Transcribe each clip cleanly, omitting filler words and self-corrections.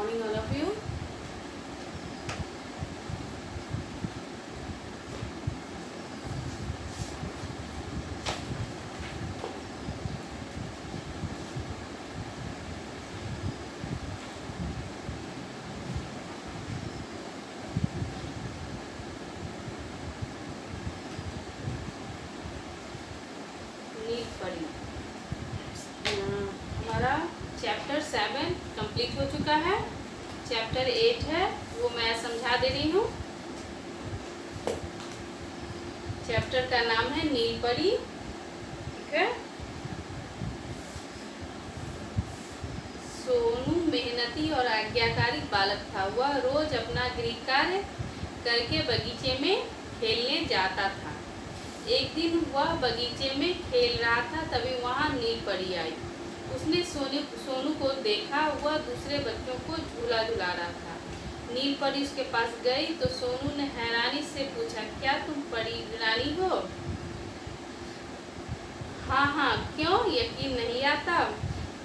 morning, all of you. नील परी हमारा chapter 7 complete हो चुका है। चैप्टर 8 है, वो मैं समझा दे रही हूँ। चैप्टर का नाम है नील परी। ठीक है। सोनू मेहनती और आज्ञाकारी बालक था। वह रोज अपना गृह कार्य करके बगीचे में खेलने जाता था। एक दिन वह बगीचे में खेल रहा था, तभी वहाँ नील परी आई। उसने सोनू को देखा, वह दूसरे बच्चों को झूला झुला रहा था। नील परी उसके पास गई तो सोनू ने हैरानी से पूछा, क्या तुम परी रानी हो? हाँ हाँ, क्यों यकीन नहीं आता?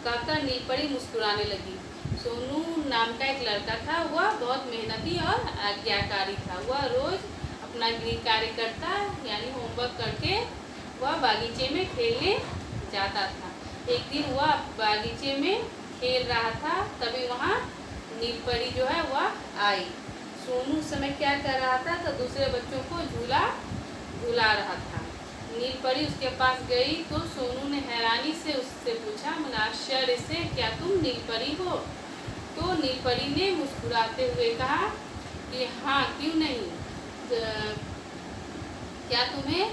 कहकर नील परी मुस्कुराने लगी। सोनू नाम का एक लड़का था। वह बहुत मेहनती और आज्ञाकारी था। वह रोज अपना गृह कार्य करता, यानी होमवर्क करके वह बागीचे में खेलने जाता था। एक दिन वह बागीचे में खेल रहा था, तभी वहाँ नील परी जो है वह आई। सोनू उस समय क्या कर रहा था? तो दूसरे बच्चों को झूला झूला रहा था। नील परी उसके पास गई तो सोनू ने हैरानी से उससे पूछा, मन आश्चर्य से, क्या तुम नील परी हो? तो नील परी ने मुस्कुराते हुए कहा कि हाँ, क्यों नहीं। क्या तुम्हें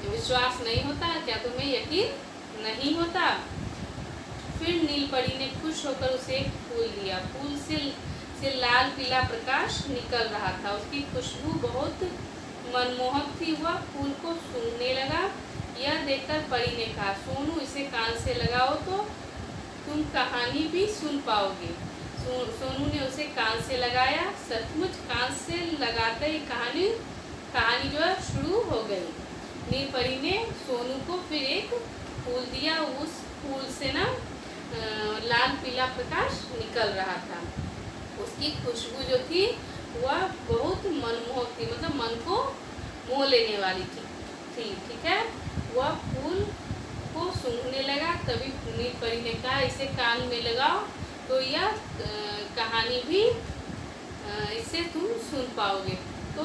विश्वास नहीं होता? क्या तुम्हें यकीन नहीं होता? फिर नील परी ने खुश होकर उसे एक फूल दिया। फूल से लाल पीला प्रकाश निकल रहा था। उसकी खुशबू बहुत मनमोहक थी। वह फूल को सूंघने लगा। यह देखकर परी ने कहा, सोनू, इसे कान से लगाओ तो तुम कहानी भी सुन पाओगे। सोनू ने उसे कान से लगाया। सचमुच कान से लगाते ही कहानी जो है शुरू हो गई। नील परी ने सोनू को फिर एक फूल दिया। उस फूल से ना लाल पीला प्रकाश निकल रहा था। उसकी खुशबू जो थी वह बहुत मनमोहक थी, मतलब मन को मोह लेने वाली थी। ठीक है। वह फूल को सूंघने लगा। तभी नील परी ने कहा, इसे कान में लगाओ तो यह कहानी भी इससे तुम सुन पाओगे। तो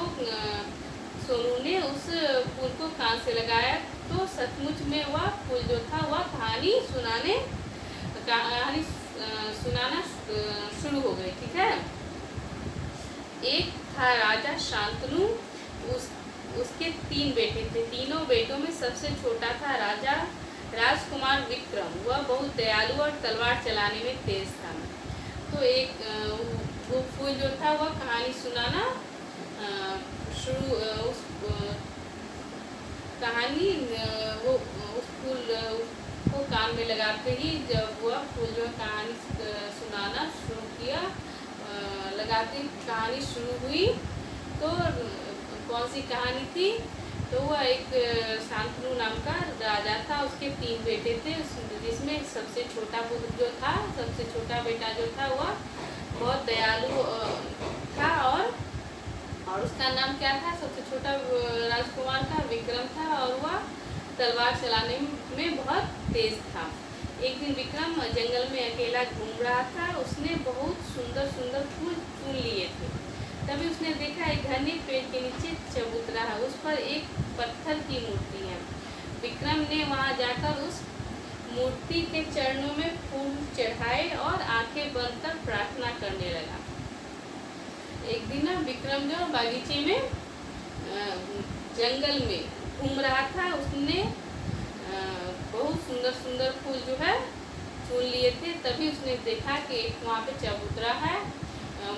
सोनू ने उस फूल को कान से लगाया तो सचमुच में वह फूल जो था वह कहानी सुनाना शुरू हो गई। ठीक है। एक था राजा शांतनु। उसके 3 बेटे थे। तीनों बेटों में सबसे छोटा था राजकुमार विक्रम। वह बहुत दयालु और तलवार चलाने में तेज था। तो एक वो फूल जो था वह कहानी सुनाना शुरू उस कहानी वो उस फूल को कान में लगाते ही जब वह फूल जो कहानी सुनाना शुरू किया, लगाते कहानी शुरू हुई तो कौन सी कहानी थी? तो वह एक शांतनु नाम का राजा था। उसके 3 बेटे थे, जिसमें सबसे छोटा पुत्र जो था, सबसे छोटा बेटा जो था वह बहुत दयालु था और उसका नाम क्या था? सबसे छोटा राजकुमार का विक्रम था और वह तलवार चलाने में बहुत तेज था। एक दिन विक्रम जंगल में अकेला घूम रहा था। उसने बहुत सुंदर सुंदर फूल चुन लिए थे। तभी उसने देखा एक घने पेड़ के नीचे चबूतरा है। उस पर एक पत्थर की मूर्ति है। विक्रम ने वहां जाकर उस मूर्ति के चरणों में फूल चढ़ाए और आंखें बंद कर प्रार्थना करने लगा। एक दिन विक्रम जो बागीचे में जंगल में घूम रहा था, उसने बहुत सुंदर सुंदर फूल जो है चुन लिए थे। तभी उसने देखा कि एक वहाँ पे चबूतरा है,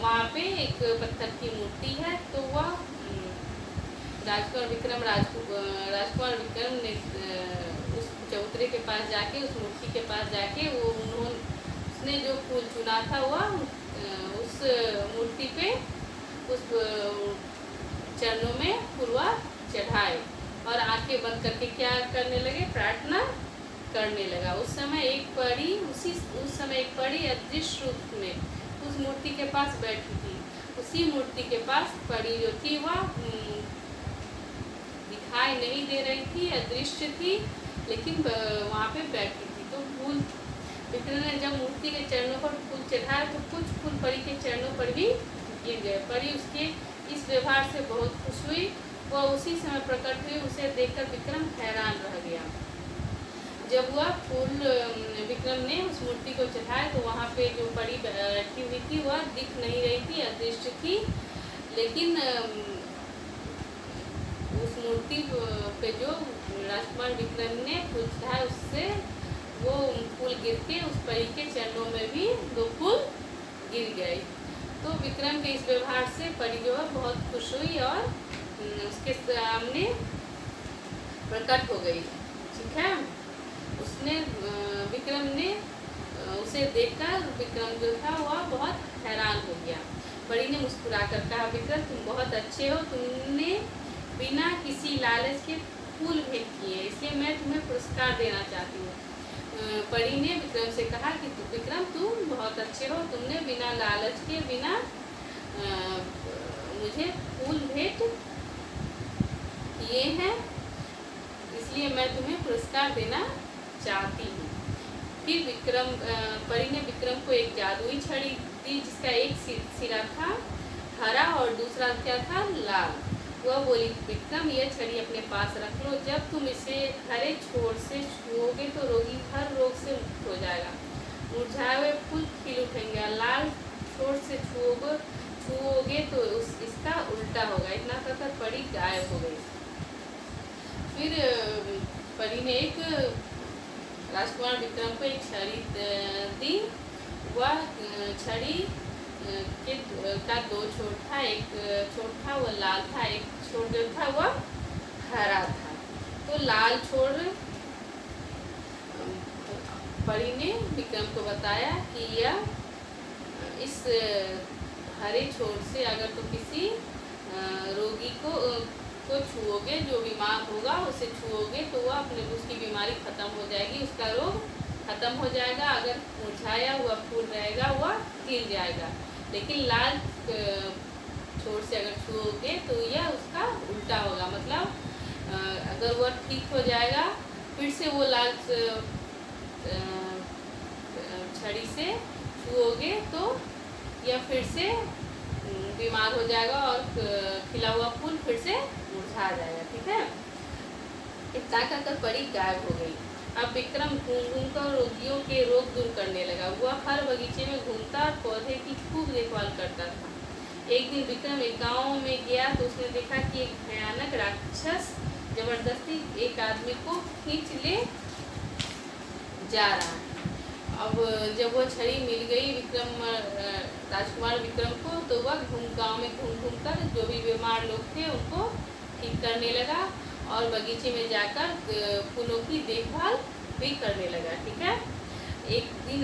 वहाँ पे एक पत्थर की मूर्ति है। तो वह राजकुमार विक्रम ने उस चबूतरे के पास जाके, उस मूर्ति के पास जाके उसने जो फूल चुना था वह उस मूर्ति पे, उस चरणों में फूलवा चढ़ाए और आंखें बंद करके क्या करने लगे? प्रार्थना करने लगा। उस समय एक परी अदृश्य रूप में उस मूर्ति के पास बैठी थी। उसी मूर्ति के पास परी जो थी वह दिखाई नहीं दे रही थी, अदृश्य थी, लेकिन वहाँ पे बैठी थी। तो फूल विक्रम ने जब मूर्ति के चरणों पर फूल चढ़ाया तो कुछ फूल परी के चरणों पर भी गिर गए। परी उसके इस व्यवहार से बहुत खुश हुई। वह उसी समय प्रकट हुई। उसे देखकर विक्रम हैरान रह गया। जब वह फूल विक्रम ने उस मूर्ति को चढ़ाया तो वहाँ पे जो परी बैठी हुई थी वह दिख नहीं रही थी, अदृश्य थी, लेकिन उस मूर्ति पे जो राजकुमार विक्रम ने फूल चढ़ाया उससे वो फूल गिर के उस परी के चरणों में भी 2 फूल गिर गए। तो विक्रम के इस व्यवहार से परी जो है बहुत खुश हुई और उसके सामने प्रकट हो गई। ठीक है, उसने विक्रम ने उसे देखकर विक्रम जो था वह बहुत हैरान हो गया। परी ने मुस्कुरा कर कहा, विक्रम तुम बहुत अच्छे हो, तुमने बिना किसी लालच के फूल भेंट किए, इसलिए मैं तुम्हें पुरस्कार देना चाहती हूँ। परी ने विक्रम से कहा कि विक्रम तुम बहुत अच्छे हो, तुमने बिना लालच के बिना मुझे फूल भेंट किए हैं, इसलिए मैं तुम्हें पुरस्कार देना चाहती हूँ। फिर परी ने विक्रम को एक जादुई छड़ी दी जिसका एक सिरा था हरा और दूसरा क्या था, लाल। वह बोली, विक्रम यह छड़ी अपने पास रख लो, जब तुम इसे हरे छोर से छुओगे तो रोगी हर रोग से मुक्त हो जाएगा, मुरझाए हुए फूल खिल उठेंगे। लाल छोर से छुओगे तो इसका उल्टा होगा। इतना कहकर परी गायब हो गई। फिर परी ने एक राजकुमार विक्रम को एक छड़ी दी। वह छड़ी का 2 छोर था, एक छोर था वह लाल था, एक छोर जो था वह हरा था। तो लाल छोर परी ने विक्रम को बताया कि यह इस हरे छोर से अगर तो किसी रोगी को छुओगे, जो बीमार होगा उसे छुओगे तो वह उसकी बीमारी खत्म हो जाएगी, उसका रोग खत्म हो जाएगा। अगर मुरझाया हुआ फूल रहेगा वह खिल जाएगा, लेकिन लाल छोर से अगर छुओगे तो यह उसका उल्टा होगा। मतलब अगर वह ठीक हो जाएगा फिर से वो लाल छड़ी से छुओगे तो यह फिर से बीमार हो जाएगा और खिला हुआ फूल फिर से मुरझा जाएगा। ठीक है, इतना कहकर परी गायब हो गई। अब विक्रम घूम कर रोगियों के रोग दूर करने लगा। वह हर बगीचे में घूमता और पौधे की खूब देखभाल करता था। एक दिन विक्रम एक गांव में गया तो उसने देखा कि एक भयानक राक्षस जबरदस्ती एक आदमी को खींच ले जा रहा है। अब जब वह छड़ी मिल गई राजकुमार विक्रम को तो वह गांव में घूम कर जो भी बीमार लोग थे उनको ठीक करने लगा और बगीचे में जाकर फूलों की देखभाल भी करने लगा। ठीक है, एक दिन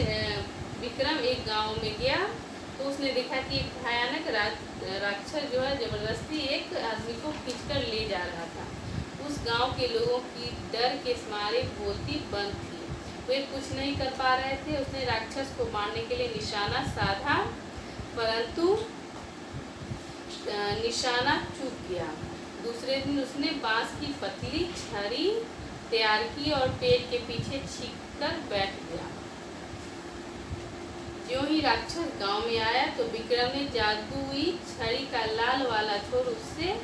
विक्रम एक गांव में गया तो उसने देखा कि एक भयानक राक्षस जो है जबरदस्ती एक आदमी को खींचकर ले जा रहा था। उस गांव के लोगों की डर के मारे बोलती बंद थी, वे कुछ नहीं कर पा रहे थे। उसने राक्षस को मारने के लिए निशाना साधा, परंतु निशाना चूक गया। दूसरे दिन उसने बांस की पतली छड़ी तैयार की और पेड़ के पीछे छिप कर बैठ गया। ज्यों ही राक्षस गांव में आया तो विक्रम ने जादुई छड़ी का लाल वाला छोर उससे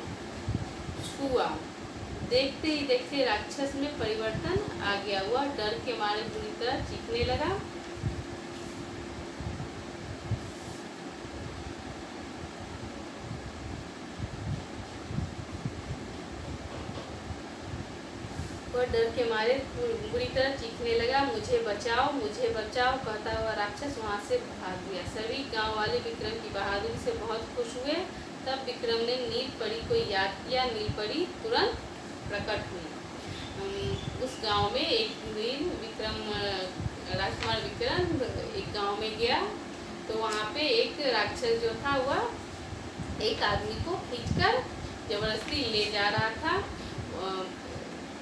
छुआ। देखते ही देखते राक्षस में परिवर्तन आ गया। वह डर के मारे बुरी तरह चीखने लगा। बुरी तरह चीखने लगा, मुझे बचाओ, मुझे बचाओ कहता हुआ राक्षस वहां से भाग गया। सभी गांव वाले विक्रम की बहादुरी से बहुत खुश हुए। तब विक्रम ने नील परी को याद किया। नील परी तुरंत प्रकट हुई। उस गांव में एक दिन राजकुमार विक्रम एक गांव में गया तो वहाँ पे एक राक्षस जो था वह एक आदमी को खींचकर जबरदस्ती ले जा रहा था।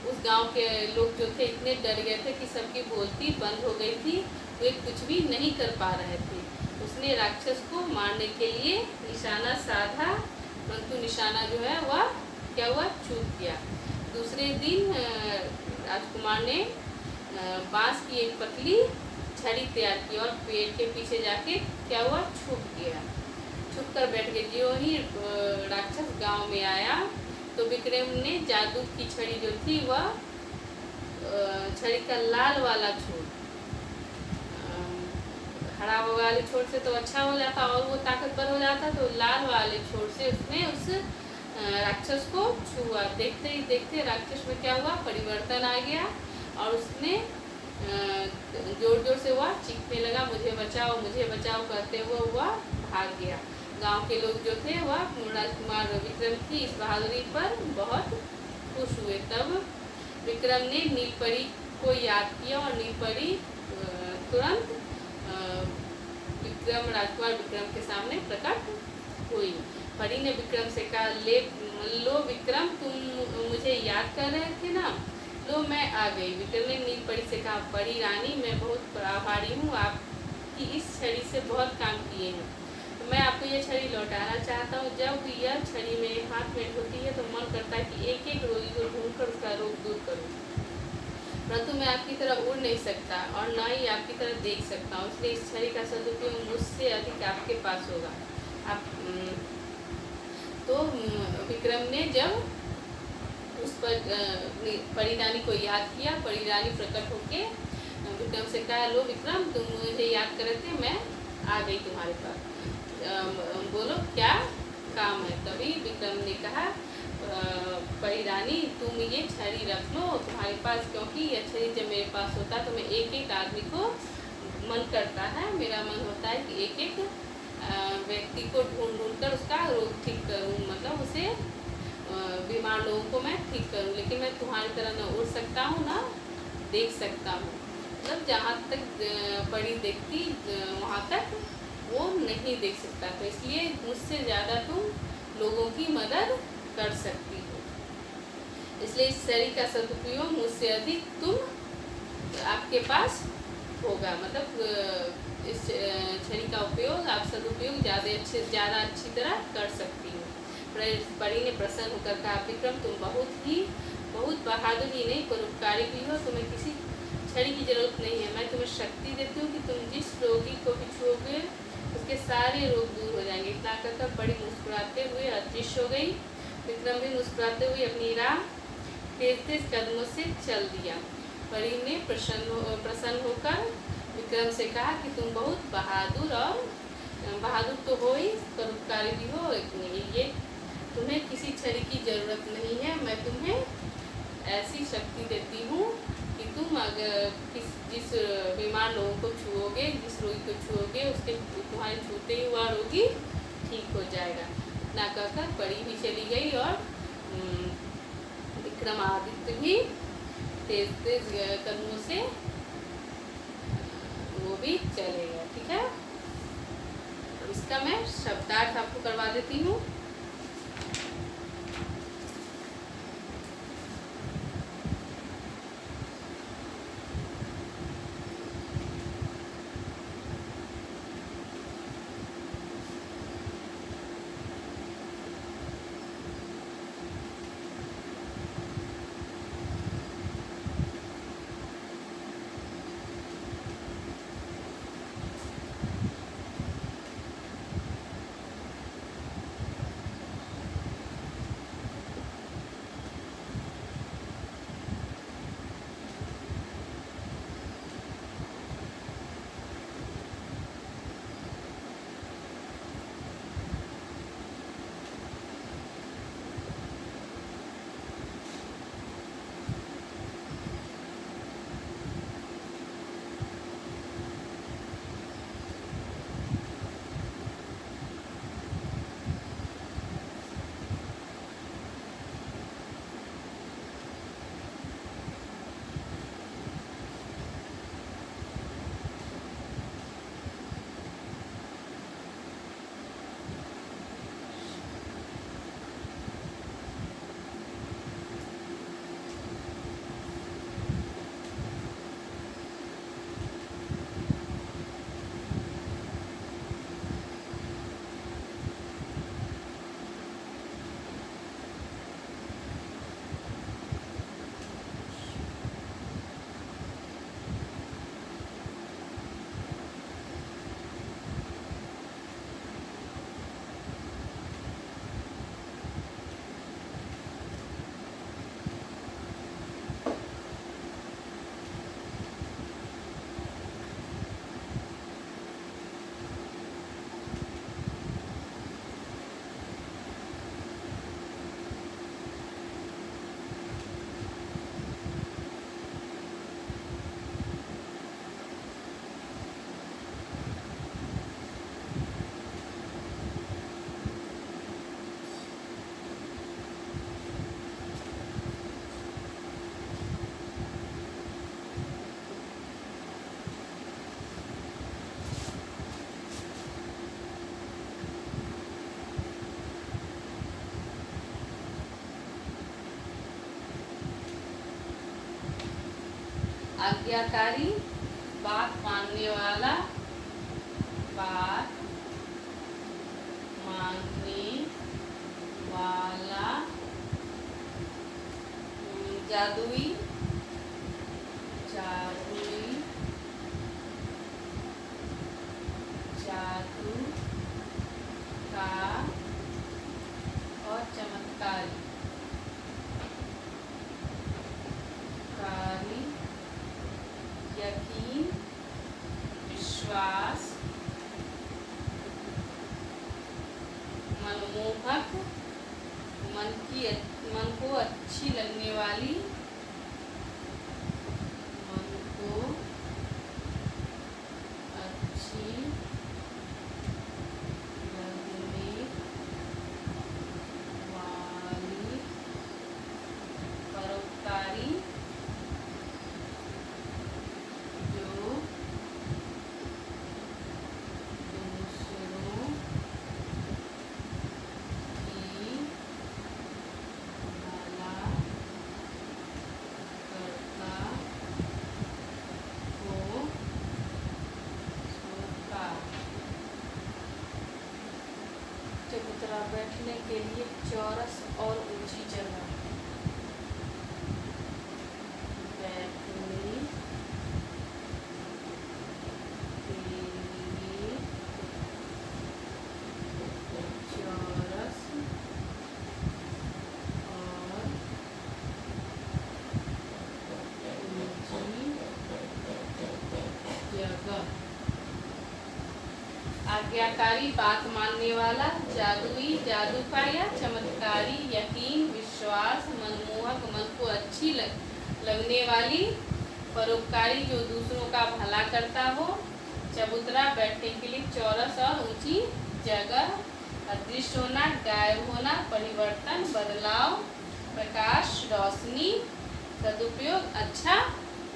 उस गांव के लोग जो थे इतने डर गए थे कि सबकी बोलती बंद हो गई थी, वे कुछ भी नहीं कर पा रहे थे। उसने राक्षस को मारने के लिए निशाना साधा, परंतु निशाना जो है वह क्या हुआ, चूक गया। दूसरे दिन राजकुमार ने बांस की एक पतली छड़ी तैयार की और पेड़ के पीछे जाके क्या हुआ, छुप गया, छुप कर बैठ गए। जो ही राक्षस गांव में आया तो विक्रम ने जादू की छड़ी जो थी वह छड़ी का लाल वाला छोर, हरा वाले छोर से तो अच्छा हो जाता और वो ताकतवर हो जाता, तो लाल वाले छोर से उसने उस राक्षस को छुआ। देखते ही देखते राक्षस में क्या हुआ, परिवर्तन आ गया और उसने जोर जोर से वह चीखने लगा, मुझे बचाओ कहते हुए वह भाग गया। गांव के लोग जो थे वह राजकुमार विक्रम की इस बहादुरी पर बहुत खुश हुए। तब विक्रम ने नीलपरी को याद किया और नीलपरी तुरंत राजकुमार विक्रम के सामने प्रकट हुई। परी ने विक्रम से कहा, लो विक्रम, तुम मुझे याद कर रहे थे ना, लो मैं आ गई। विक्रम ने नीलपरी से कहा, परी रानी, मैं बहुत आभारी हूँ, आपकी इस छड़ी से बहुत काम किए हैं, तो मैं आपको यह छड़ी लौटाना चाहता हूँ। जब यह छड़ी मेरे हाथ में होती है तो मन करता है कि एक एक रोगी को ढूंढकर उसका रोग दूर करूँ, परंतु मैं आपकी तरह उड़ नहीं सकता और न ही आपकी तरह देख सकता हूँ, इसलिए इस छड़ी का सदुपयोग मुझसे अधिक आपके पास होगा। आप तो विक्रम ने जब उस पर परी रानी को याद किया, परी रानी प्रकट होके विक्रम से कहा, लो विक्रम, तुम मुझे याद कर रहे थे, मैं आ गई तुम्हारे पास, बोलो क्या काम है। तभी विक्रम ने कहा, परी रानी, तुम ये छड़ी रख लो तुम्हारे पास, क्योंकि यह छड़ी जब मेरे पास होता है तो मैं एक एक आदमी को, मन करता है, मेरा मन होता है कि एक एक व्यक्ति को ढूंढ कर उसका रोग ठीक करूं, मतलब उसे बीमार लोगों को मैं ठीक करूं, लेकिन मैं तुम्हारी तरह न उड़ सकता हूं ना देख सकता हूं, मतलब जहाँ तक परी देखती वहाँ तक वो नहीं देख सकता, तो इसलिए मुझसे ज़्यादा तुम लोगों की मदद कर सकती हो, इसलिए इस छड़ी का सदुपयोग मुझसे अधिक आपके पास होगा, मतलब इस छड़ी का उपयोग आप सदुपयोग ज़्यादा अच्छी तरह कर सकती हो। परी ने प्रसन्न होकर कहा, विक्रम, तुम बहुत बहादुर ही नहीं परोपकारी भी हो, तुम्हें किसी छड़ी की जरूरत नहीं है, मैं तुम्हें शक्ति देती हूँ कि तुम जिस रोगी को भी छुओगे उसके सारे रोग दूर हो जाएंगे। इतना कहकर परी मुस्कुराते हुए अदृश्य हो गई। विक्रम भी मुस्कुराते हुए अपनी राह तेज तेज कदमों से चल दिया। परी ने प्रसन्न होकर विक्रम से कहा कि तुम बहुत बहादुर तो हो ही, परोपकारी भी हो, ये तुम्हें किसी छड़ी की जरूरत नहीं है, मैं तुम्हें ऐसी शक्ति देती हूँ कि तुम अगर जिस बीमार लोगों को छुओगे, जिस रोगी को छुओगे, उसके तुम्हारे छूते ही हुआ रोगी ठीक हो जाएगा। इतना कहकर परी भी चली गई और विक्रमादित्य भी तेज तेज कदमों से वो भी चले गए। ठीक है, अब इसका मैं शब्दार्थ आपको करवा देती हूँ। आज्ञाकारी, बात मानने वाला, बात मानने वाला, जादुई, जादुई, जादू का और चमत्कारी, कारी, यकीन, विश्वास, मनमोहक, मन को अच्छी लगने वाली, मन को अच्छी लगने वाली, परोपकारी, जो दूसरों की भला करता हो, सोता। चबूतरा, बैठने के लिए चौरस और ऊंची जगह, बैठने के लिए चौरस और ऊंची जगह। आज्ञाकारी, बात मानने वाला, जादुई, जादू का या चमत्कारी, यकीन, विश्वास, मनमोहक, मन को अच्छी लगने वाली, परोपकारी, जो दूसरों का भला करता हो, चबूतरा, बैठने के लिए चौरस और ऊंची जगह, अदृश्य होना, गायब होना, परिवर्तन, बदलाव, प्रकाश, रोशनी, सदुपयोग, अच्छा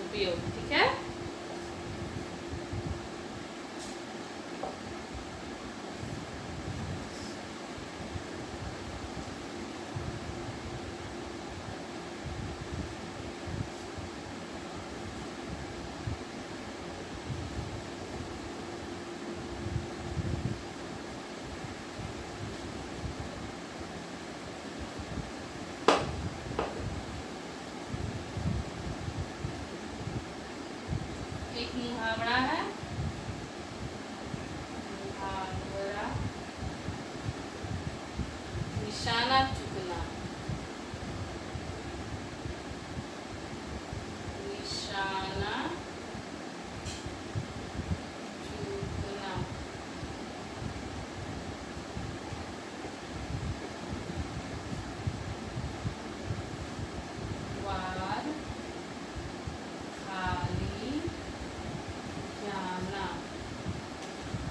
उपयोग। ठीक है। एक मुहावरा है, मुहावरा, निशाना चुकना, निशाना चुकना, वार खाली जाना।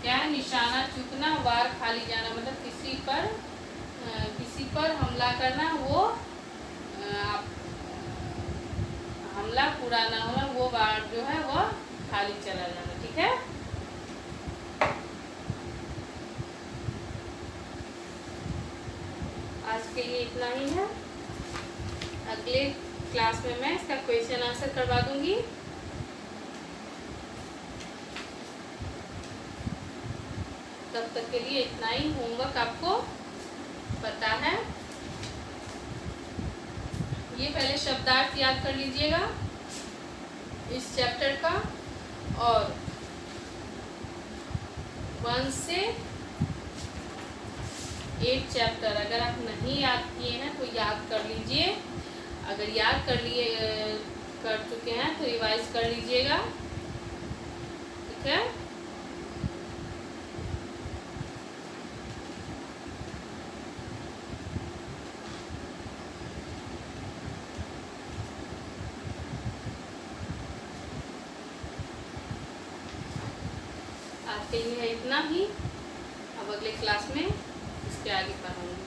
क्या है? निशाना चूकना, वार खाली जाना, मतलब किसी पर हमला करना, वो हमला पूरा ना होना, वो वार जो है वो खाली चला जाना। ठीक है। आज के लिए इतना ही है। अगले क्लास में मैं इसका क्वेश्चन आंसर करवा दूंगी। तब तक के लिए इतना ही। होमवर्क आपको पता है। ये पहले शब्दार्थ याद कर लीजिएगा इस चैप्टर का, और 1 से 8 चैप्टर अगर आप नहीं याद किए हैं तो याद कर लीजिए। अगर याद कर चुके हैं तो रिवाइज कर लीजिएगा। ठीक है। आज के लिए है इतना ही। अब अगले क्लास में इसके आगे पढ़ाऊंगी।